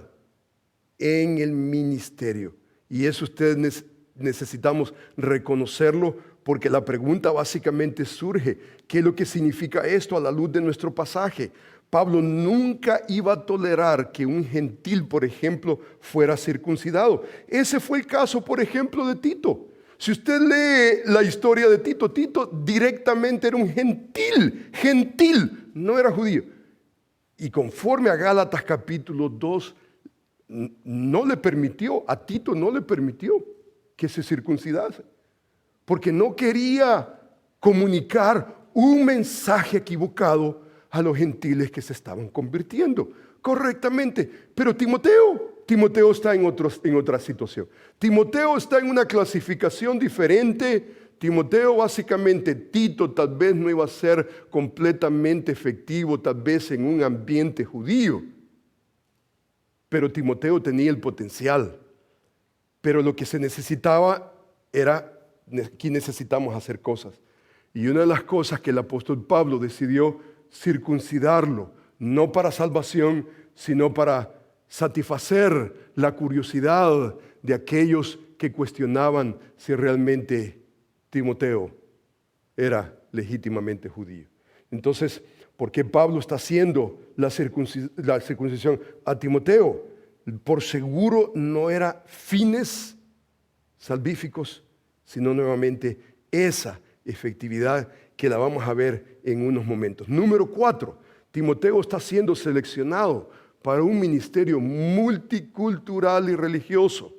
en el ministerio. Y eso ustedes necesitamos reconocerlo, porque la pregunta básicamente surge: ¿qué es lo que significa esto a la luz de nuestro pasaje? Pablo nunca iba a tolerar que un gentil, por ejemplo, fuera circuncidado. Ese fue el caso, por ejemplo, de Tito. Si usted lee la historia de Tito, Tito directamente era un gentil, no era judío. Y conforme a Gálatas capítulo 2, a Tito no le permitió que se circuncidase, porque no quería comunicar un mensaje equivocado a los gentiles que se estaban convirtiendo correctamente. Pero Timoteo está en otra situación. Timoteo está en una clasificación diferente. Timoteo básicamente, Tito tal vez no iba a ser completamente efectivo, tal vez en un ambiente judío. Pero Timoteo tenía el potencial. Pero lo que se necesitaba era, aquí necesitamos hacer cosas. Y una de las cosas que el apóstol Pablo decidió circuncidarlo, no para salvación, sino para satisfacer la curiosidad de aquellos que cuestionaban si realmente Timoteo era legítimamente judío. Entonces, ¿por qué Pablo está haciendo la circuncisión a Timoteo? Por seguro no era fines salvíficos, sino nuevamente esa efectividad que la vamos a ver en unos momentos. Número 4, Timoteo está siendo seleccionado para un ministerio multicultural y religioso.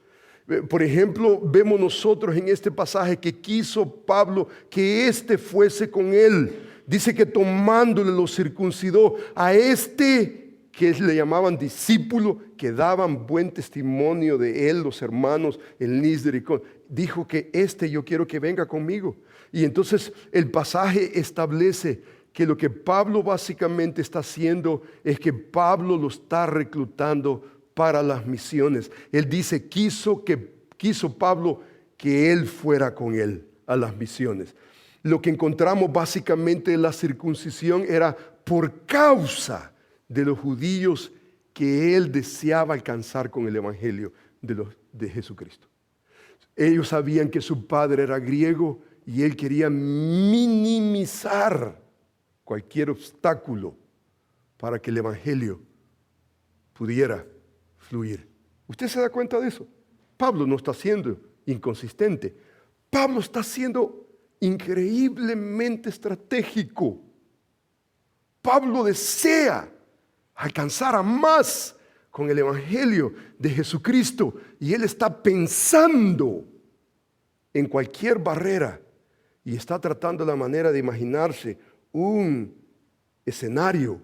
Por ejemplo, vemos nosotros en este pasaje que quiso Pablo que éste fuese con él. Dice que tomándole lo circuncidó a este que le llamaban discípulo, que daban buen testimonio de él, los hermanos en Listra y Iconium. Dijo que yo quiero que venga conmigo. Y entonces el pasaje establece que lo que Pablo básicamente está haciendo es que Pablo lo está reclutando para las misiones. Él dice, quiso Pablo que él fuera con él a las misiones. Lo que encontramos básicamente en la circuncisión era por causa de los judíos que él deseaba alcanzar con el evangelio de Jesucristo. Ellos sabían que su padre era griego y él quería minimizar cualquier obstáculo para que el evangelio pudiera fluir. ¿Usted se da cuenta de eso? Pablo no está siendo inconsistente. Pablo está siendo increíblemente estratégico. Pablo desea alcanzar a más con el evangelio de Jesucristo y él está pensando en cualquier barrera y está tratando la manera de imaginarse un escenario,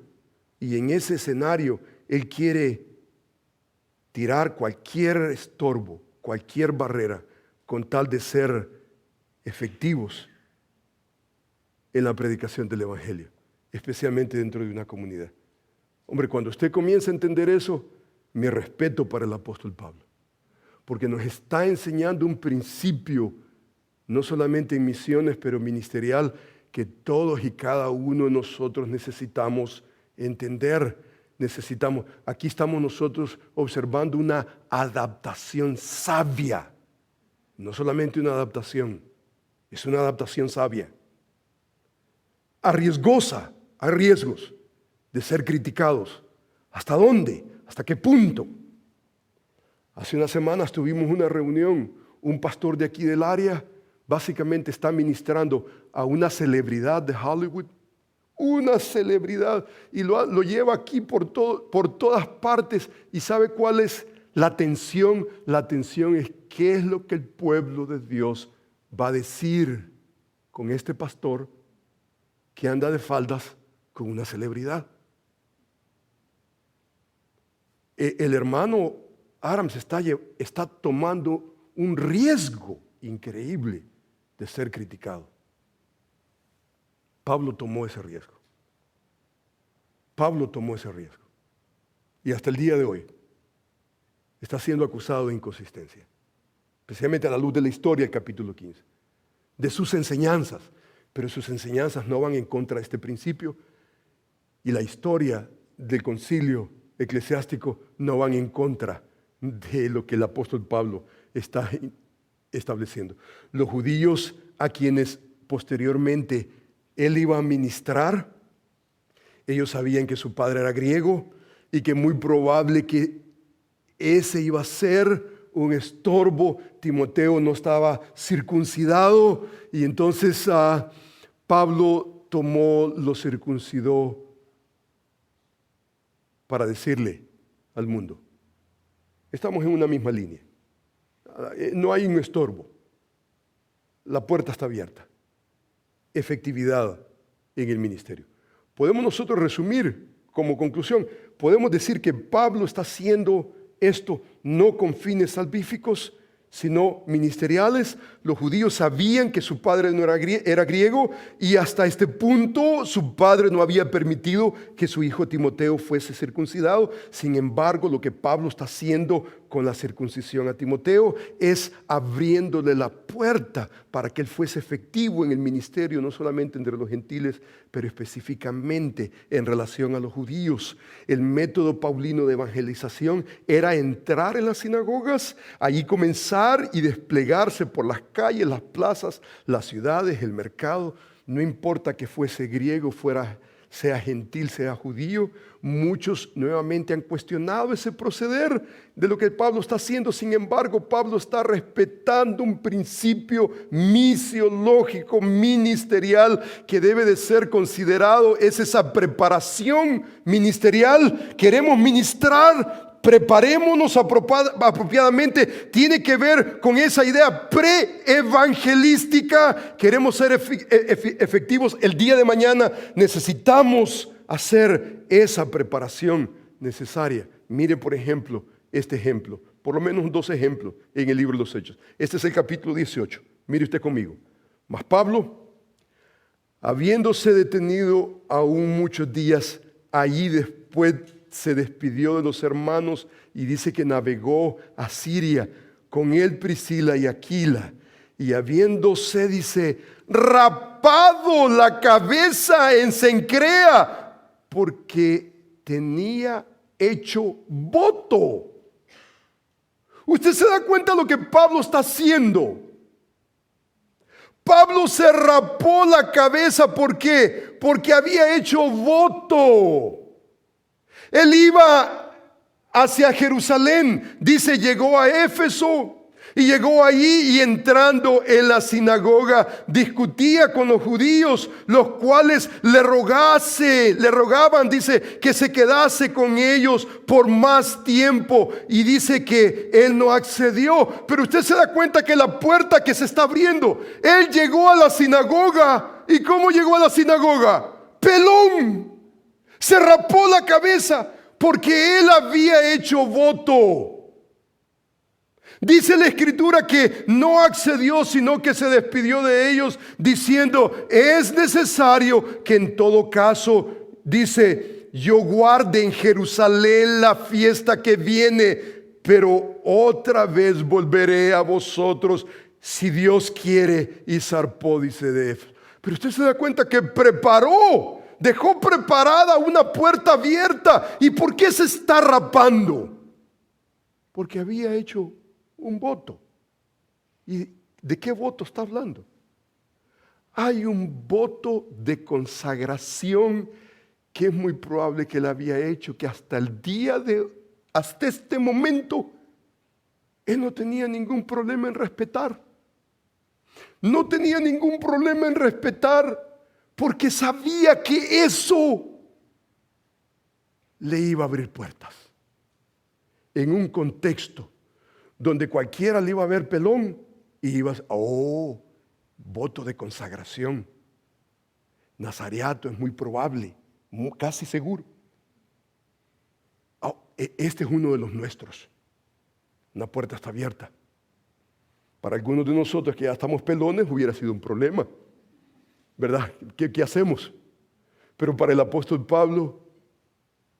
y en ese escenario él quiere tirar cualquier estorbo, cualquier barrera, con tal de ser efectivos en la predicación del evangelio, especialmente dentro de una comunidad. Hombre, cuando usted comienza a entender eso, mi respeto para el apóstol Pablo, porque nos está enseñando un principio, no solamente en misiones, pero ministerial, que todos y cada uno de nosotros necesitamos entender. Aquí estamos nosotros observando una adaptación sabia, no solamente una adaptación, es una adaptación sabia, arriesgosa, hay riesgos de ser criticados. ¿Hasta dónde? ¿Hasta qué punto? Hace unas semanas tuvimos una reunión, un pastor de aquí del área básicamente está ministrando a una celebridad de Hollywood, una celebridad, y lo lleva aquí por todas partes. ¿Y sabe cuál es la tensión? La tensión es qué es lo que el pueblo de Dios va a decir con este pastor que anda de faldas con una celebridad. El hermano Aram está tomando un riesgo increíble de ser criticado. Pablo tomó ese riesgo. Pablo tomó ese riesgo. Y hasta el día de hoy está siendo acusado de inconsistencia. Especialmente a la luz de la historia del capítulo 15. De sus enseñanzas. Pero sus enseñanzas no van en contra de este principio. Y la historia del concilio eclesiástico no van en contra de lo que el apóstol Pablo está estableciendo. Los judíos a quienes posteriormente él iba a ministrar, ellos sabían que su padre era griego y que muy probable que ese iba a ser un estorbo. Timoteo no estaba circuncidado y entonces Pablo lo circuncidó para decirle al mundo: estamos en una misma línea, no hay un estorbo, la puerta está abierta. Efectividad en el ministerio. Podemos nosotros resumir como conclusión, podemos decir que Pablo está haciendo esto no con fines salvíficos, sino ministeriales. Los judíos sabían que su padre no era griego y hasta este punto su padre no había permitido que su hijo Timoteo fuese circuncidado. Sin embargo, lo que Pablo está haciendo con la circuncisión a Timoteo es abriéndole la puerta para que él fuese efectivo en el ministerio, no solamente entre los gentiles, pero específicamente en relación a los judíos. El método paulino de evangelización era entrar en las sinagogas, allí comenzar y desplegarse por las calles, las plazas, las ciudades, el mercado. No importa que fuese griego, sea gentil, sea judío. Muchos nuevamente han cuestionado ese proceder de lo que Pablo está haciendo. Sin embargo, Pablo está respetando un principio misiológico, ministerial, que debe de ser considerado. Es esa preparación ministerial. Queremos ministrar, preparémonos apropiadamente. Tiene que ver con esa idea pre-evangelística. Queremos ser efectivos el día de mañana. Necesitamos hacer esa preparación necesaria. Mire, por ejemplo, este ejemplo. Por lo menos 2 ejemplos en el libro de los Hechos. Este es el capítulo 18. Mire usted conmigo. Mas Pablo, habiéndose detenido aún muchos días allí, después se despidió de los hermanos y dice que navegó a Siria, con él Priscila y Aquila, y habiéndose, dice, rapado la cabeza en Cencrea, porque tenía hecho voto. Usted se da cuenta de lo que Pablo está haciendo. Pablo se rapó la cabeza, ¿por qué? Porque había hecho voto. Él iba hacia Jerusalén, dice, llegó a Éfeso y llegó allí y entrando en la sinagoga discutía con los judíos, los cuales le rogaban, dice, que se quedase con ellos por más tiempo, y dice que él no accedió. Pero usted se da cuenta que la puerta que se está abriendo, él llegó a la sinagoga. ¿Y cómo llegó a la sinagoga? Pelón. Se rapó la cabeza porque él había hecho voto. Dice la Escritura que no accedió, sino que se despidió de ellos diciendo: es necesario que en todo caso, dice, yo guarde en Jerusalén la fiesta que viene, pero otra vez volveré a vosotros si Dios quiere. Y zarpó, dice, de Éfeso. Pero usted se da cuenta que dejó preparada una puerta abierta. ¿Y por qué se está rapando? Porque había hecho un voto. ¿Y de qué voto está hablando? Hay un voto de consagración que es muy probable que él había hecho, que hasta este momento, él no tenía ningún problema en respetar. No tenía ningún problema en respetar, porque sabía que eso le iba a abrir puertas. En un contexto donde cualquiera le iba a ver pelón y ibas, voto de consagración. Nazareato es muy probable, casi seguro. Este es uno de los nuestros. Una puerta está abierta Para algunos de nosotros que ya estamos pelones hubiera sido un problema, ¿verdad? ¿Qué hacemos? Pero para el apóstol Pablo,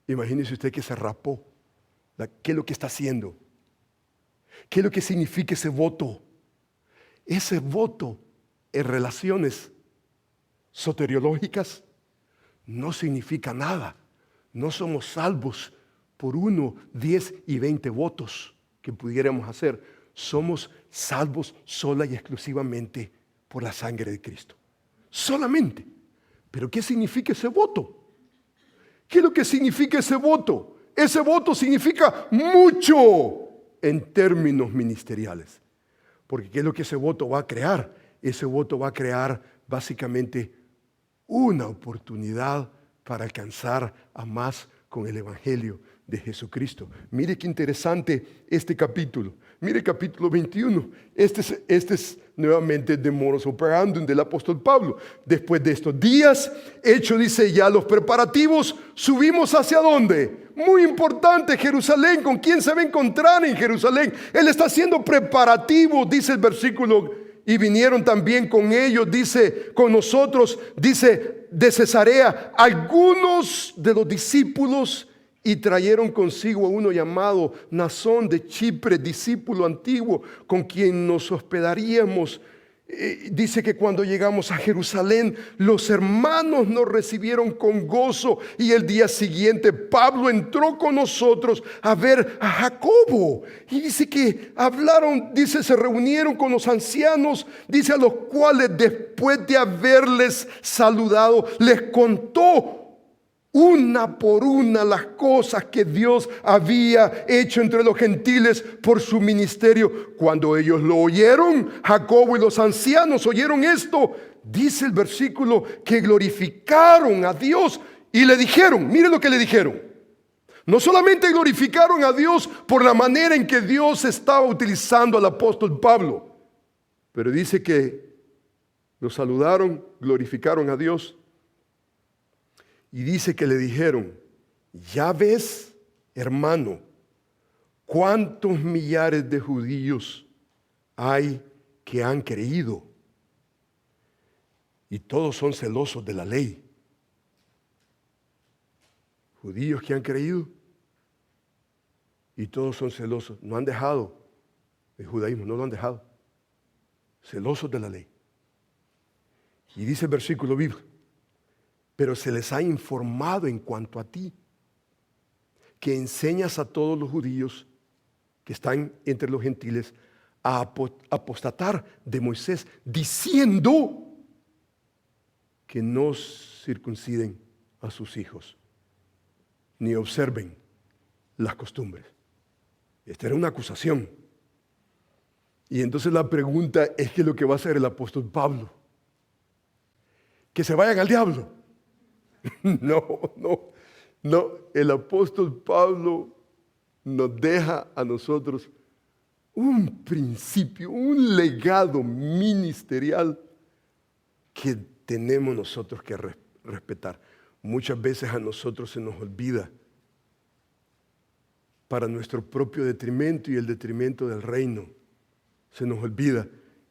imagínese usted que se rapó. ¿Qué es lo que está haciendo? ¿Qué es lo que significa ese voto? Ese voto en relaciones soteriológicas no significa nada. No somos salvos por 1, 10 y 20 votos que pudiéramos hacer. Somos salvos sola y exclusivamente por la sangre de Cristo. Solamente. ¿Pero qué significa ese voto? ¿Qué es lo que significa ese voto? Ese voto significa mucho en términos ministeriales. Porque ¿qué es lo que ese voto va a crear? Ese voto va a crear básicamente una oportunidad para alcanzar a más con el Evangelio de Jesucristo. Mire qué interesante este capítulo. Mire capítulo 21. Este es nuevamente de modus operandi del apóstol Pablo. Después de estos días, hecho dice ya los preparativos, subimos hacia dónde. Muy importante, Jerusalén. ¿Con quién se va a encontrar en Jerusalén? Él está haciendo preparativos, dice el versículo. Y vinieron también con ellos, dice, con nosotros, dice, de Cesarea, algunos de los discípulos, y trajeron consigo a uno llamado Nasón de Chipre, discípulo antiguo, con quien nos hospedaríamos. Dice que cuando llegamos a Jerusalén, los hermanos nos recibieron con gozo, y el día siguiente Pablo entró con nosotros a ver a Jacobo, y dice que hablaron, dice, se reunieron con los ancianos, dice, a los cuales después de haberles saludado, les contó una por una las cosas que Dios había hecho entre los gentiles por su ministerio. Cuando ellos lo oyeron, Jacobo y los ancianos oyeron esto, dice el versículo, que glorificaron a Dios y le dijeron, miren lo que le dijeron. No solamente glorificaron a Dios por la manera en que Dios estaba utilizando al apóstol Pablo, pero dice que lo saludaron, glorificaron a Dios. Y dice que le dijeron, ya ves, hermano, cuántos millares de judíos hay que han creído. Y todos son celosos de la ley. Judíos que han creído y todos son celosos. No han dejado el judaísmo, no lo han dejado. Celosos de la ley. Y dice el versículo bíblico, pero se les ha informado en cuanto a ti, que enseñas a todos los judíos que están entre los gentiles a apostatar de Moisés, diciendo que no circunciden a sus hijos, ni observen las costumbres. Esta era una acusación. Y entonces la pregunta es, ¿qué es lo que va a hacer el apóstol Pablo? ¿Que se vayan al diablo? No. El apóstol Pablo nos deja a nosotros un principio, un legado ministerial que tenemos nosotros que respetar. Muchas veces a nosotros se nos olvida, para nuestro propio detrimento y el detrimento del reino. Se nos olvida,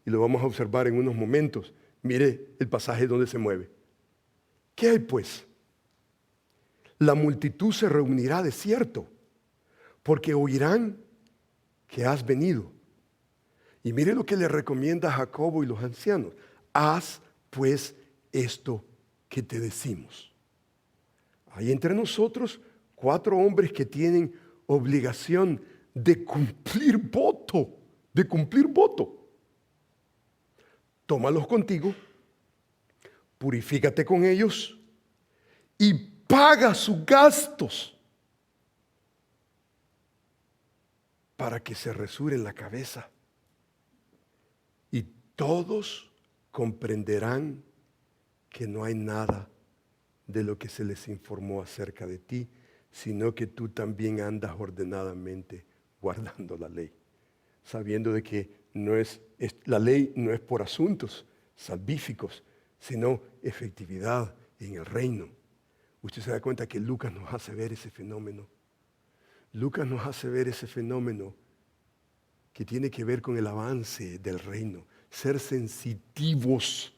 y lo vamos a observar en unos momentos. Mire el pasaje donde se mueve. ¿Qué hay pues? La multitud se reunirá de cierto, porque oirán que has venido. Y mire lo que le recomienda Jacobo y los ancianos. Haz pues esto que te decimos. Hay entre nosotros 4 hombres que tienen obligación de cumplir voto, Tómalos contigo, purifícate con ellos y paga sus gastos para que se resuren la cabeza. Y todos comprenderán que no hay nada de lo que se les informó acerca de ti, sino que tú también andas ordenadamente guardando la ley, sabiendo de que la ley no es por asuntos salvíficos, sino efectividad en el reino. Usted se da cuenta que Lucas nos hace ver ese fenómeno. Lucas nos hace ver ese fenómeno que tiene que ver con el avance del reino. Ser sensitivos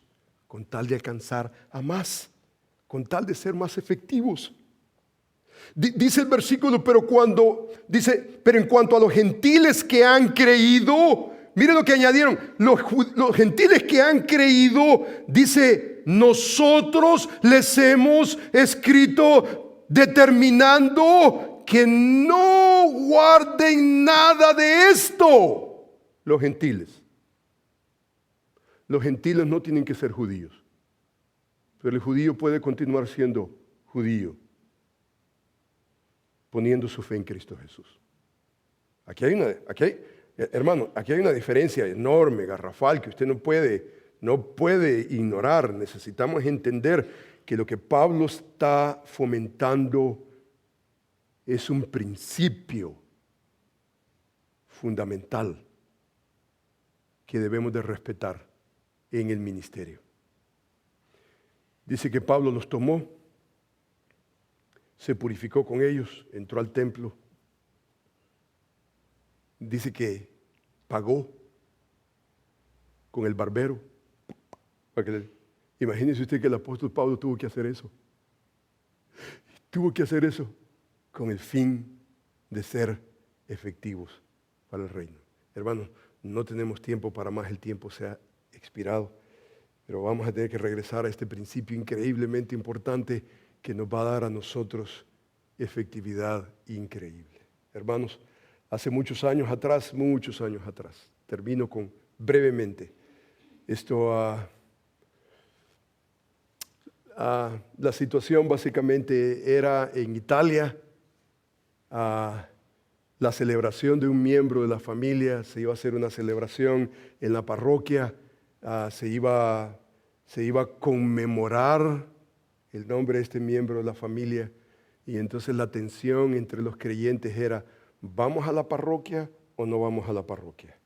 con tal de alcanzar a más, con tal de ser más efectivos. Dice el versículo, pero en cuanto a los gentiles que han creído, miren lo que añadieron, los gentiles que han creído, dice, nosotros les hemos escrito determinando que no guarden nada de esto. Los gentiles no tienen que ser judíos, pero el judío puede continuar siendo judío, poniendo su fe en Cristo Jesús. Aquí hay una diferencia enorme, garrafal, que usted no puede ignorar. Necesitamos entender que lo que Pablo está fomentando es un principio fundamental que debemos de respetar en el ministerio. Dice que Pablo los tomó, se purificó con ellos, entró al templo. Dice que pagó con el barbero. Imagínese usted que el apóstol Pablo tuvo que hacer eso. Tuvo que hacer eso con el fin de ser efectivos para el reino. Hermanos, no tenemos tiempo para más, el tiempo se ha expirado, pero vamos a tener que regresar a este principio increíblemente importante que nos va a dar a nosotros efectividad increíble. Hermanos, hace muchos años atrás, termino con brevemente, la situación básicamente era en Italia, la celebración de un miembro de la familia, se iba a hacer una celebración en la parroquia, se iba a conmemorar el nombre de este miembro de la familia, y entonces la tensión entre los creyentes era, ¿vamos a la parroquia o no vamos a la parroquia?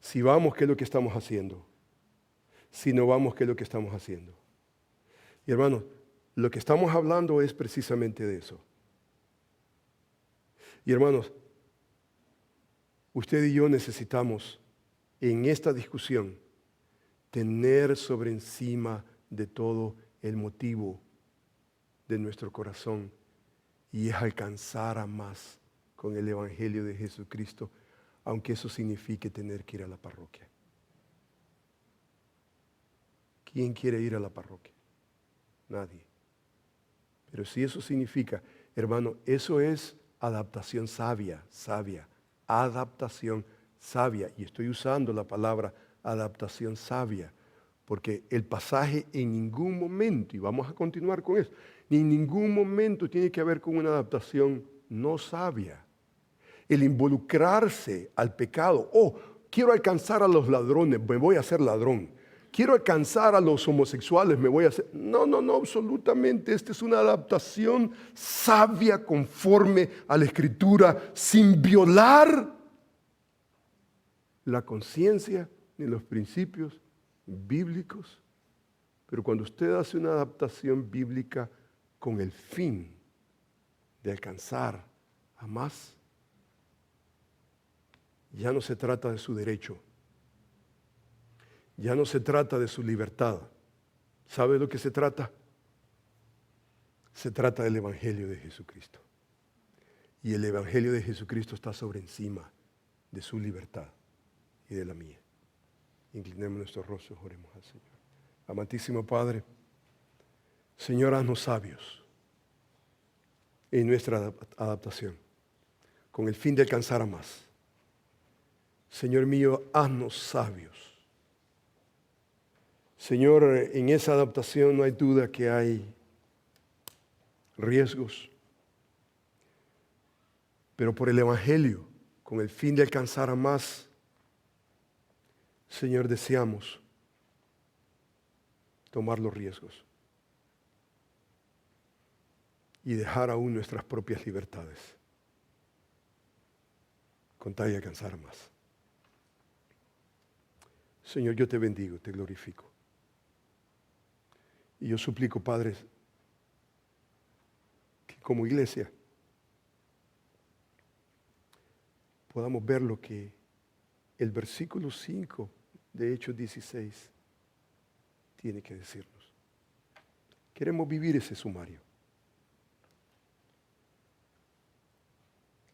Si vamos, ¿qué es lo que estamos haciendo? Si no vamos, ¿qué es lo que estamos haciendo? Y hermanos, lo que estamos hablando es precisamente de eso. Y hermanos, usted y yo necesitamos en esta discusión tener sobre encima de todo el motivo de nuestro corazón, y es alcanzar a más con el Evangelio de Jesucristo, aunque eso signifique tener que ir a la parroquia. ¿Quién quiere ir a la parroquia? Nadie. Pero si eso significa, hermano, eso es adaptación sabia, adaptación sabia. Y estoy usando la palabra adaptación sabia, porque el pasaje en ningún momento, y vamos a continuar con eso, en ningún momento tiene que ver con una adaptación no sabia. El involucrarse al pecado, quiero alcanzar a los ladrones, me voy a hacer ladrón. Quiero alcanzar a los homosexuales, me voy a hacer... No, absolutamente. Esta es una adaptación sabia conforme a la Escritura, sin violar la conciencia ni los principios bíblicos. Pero cuando usted hace una adaptación bíblica con el fin de alcanzar a más, ya no se trata de su derecho. Ya no se trata de su libertad. ¿Sabe de lo que se trata? Se trata del Evangelio de Jesucristo. Y el Evangelio de Jesucristo está sobre encima de su libertad y de la mía. Inclinemos nuestros rostros, oremos al Señor. Amantísimo Padre, Señor, haznos sabios en nuestra adaptación, con el fin de alcanzar a más. Señor mío, haznos sabios. Señor, en esa adaptación no hay duda que hay riesgos, pero por el Evangelio, con el fin de alcanzar a más, Señor, deseamos tomar los riesgos y dejar aún nuestras propias libertades con tal de alcanzar más. Señor, yo te bendigo, te glorifico. Y yo suplico, Padre, que como iglesia podamos ver lo que el versículo 5 de Hechos 16 tiene que decirnos. Queremos vivir ese sumario.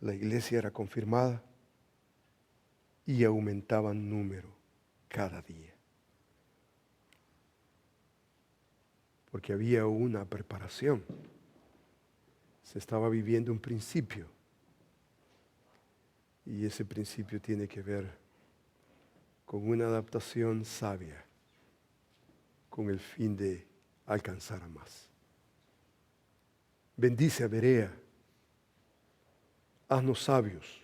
La iglesia era confirmada y aumentaba en número cada día. Porque había una preparación. Se estaba viviendo un principio. Y ese principio tiene que ver con una adaptación sabia, con el fin de alcanzar a más. Bendice a Berea. Haznos sabios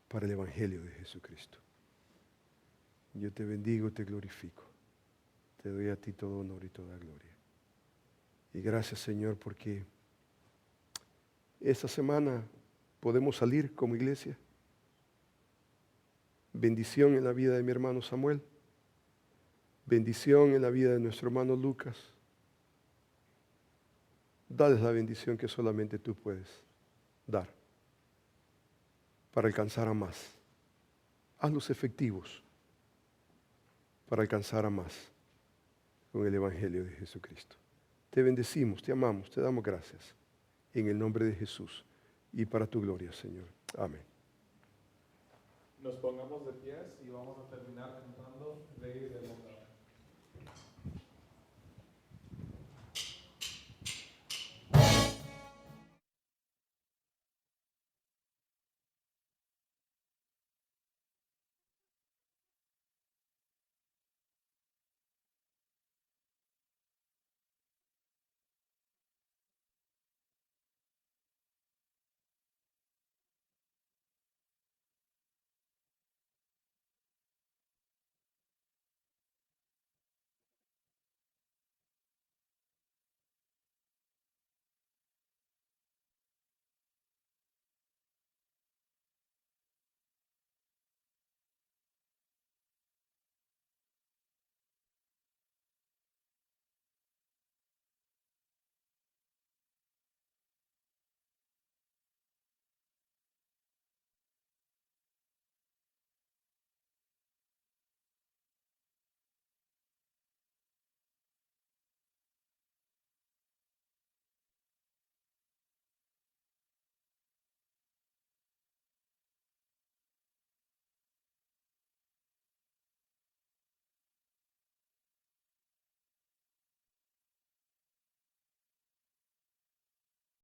para el Evangelio de Jesucristo. Yo te bendigo, te glorifico. Te doy a ti todo honor y toda gloria. Y gracias, Señor, porque esta semana podemos salir como iglesia. Bendición en la vida de mi hermano Samuel. Bendición en la vida de nuestro hermano Lucas. Dales la bendición que solamente tú puedes dar para alcanzar a más. Hazlos efectivos para alcanzar a más con el Evangelio de Jesucristo. Te bendecimos, te amamos, te damos gracias en el nombre de Jesús y para tu gloria, Señor. Amén. Nos pongamos de pies y vamos a terminar cantando